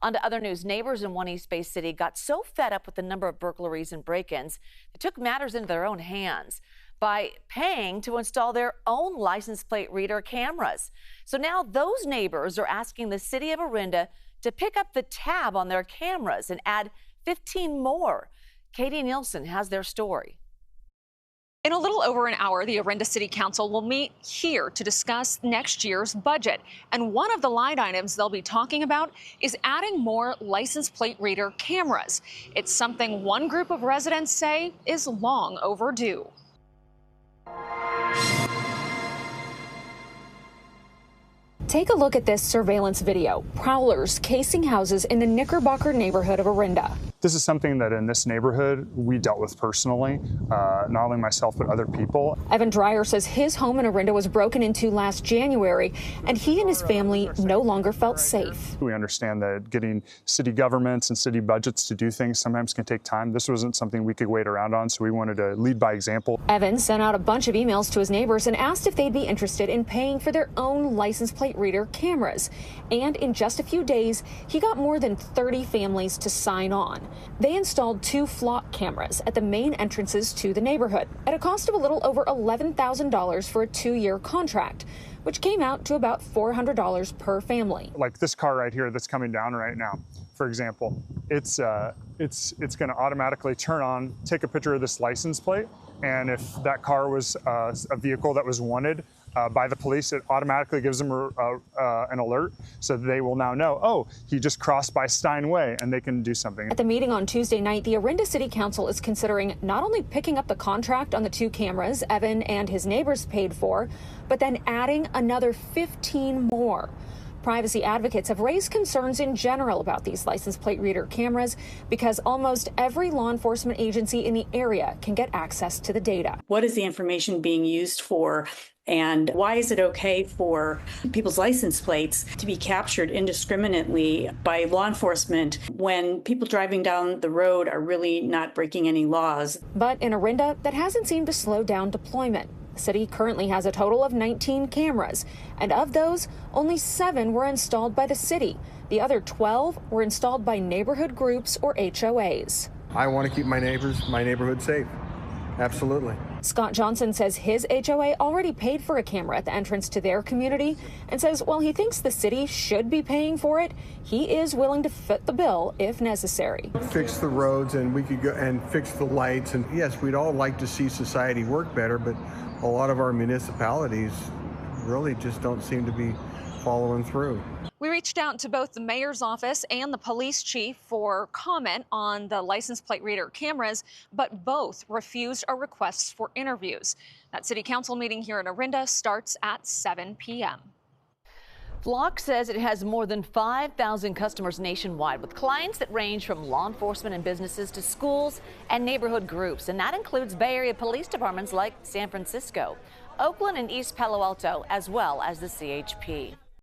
On to other news, neighbors in one East Bay city got so fed up with the number of burglaries and break-ins, they took matters into their own hands by paying to install their own license plate reader cameras. So now those neighbors are asking the city of Orinda to pick up the tab on their cameras and add 15 more. Katie Nielsen has their story. In a little over an hour, the Orinda City Council will meet here to discuss next year's budget. And one of the line items they'll be talking about is adding more license plate reader cameras. It's something one group of residents say is long overdue. Take a look at this surveillance video. Prowlers casing houses in the Knickerbocker neighborhood of Orinda. This is something that in this neighborhood we dealt with personally, not only myself but other people. Evan Dreyer says his home in Orinda was broken into last January, and he and his family no longer felt safe. We understand that getting city governments and city budgets to do things sometimes can take time. This wasn't something we could wait around on, so we wanted to lead by example. Evan sent out a bunch of emails to his neighbors and asked if they'd be interested in paying for their own license plate reader cameras. And in just a few days, he got more than 30 families to sign on. They installed 2 flock cameras at the main entrances to the neighborhood at a cost of a little over $11,000 for a 2-year contract, which came out to about $400 per family. Like this car right here that's coming down right now, for example, it's going to automatically turn on, take a picture of this license plate, and if that car was a vehicle that was wanted by the police, it automatically gives them an alert, so they will now know, oh, he just crossed by Steinway, and they can do something. At the meeting on Tuesday night, the Orinda City Council is considering not only picking up the contract on the 2 cameras Evan and his neighbors paid for, but then adding another 15 more. Privacy advocates have raised concerns in general about these license plate reader cameras because almost every law enforcement agency in the area can get access to the data. What is the information being used for? And why is it okay for people's license plates to be captured indiscriminately by law enforcement when people driving down the road are really not breaking any laws? But in Orinda, that hasn't seemed to slow down deployment. The city currently has a total of 19 cameras, and of those, only 7 were installed by the city. The other 12 were installed by neighborhood groups or HOAs. I want to keep my neighborhood safe. Absolutely. Scott Johnson says his HOA already paid for a camera at the entrance to their community and says while he thinks the city should be paying for it, he is willing to foot the bill if necessary. Fix the roads and we could go and fix the lights. And yes, we'd all like to see society work better, but a lot of our municipalities really just don't seem to be following through. We reached out to both the mayor's office and the police chief for comment on the license plate reader cameras, but both refused our requests for interviews. That city council meeting here in Orinda starts at 7 p.m. Flock says it has more than 5,000 customers nationwide with clients that range from law enforcement and businesses to schools and neighborhood groups. And that includes Bay Area police departments like San Francisco, Oakland and East Palo Alto, as well as the CHP.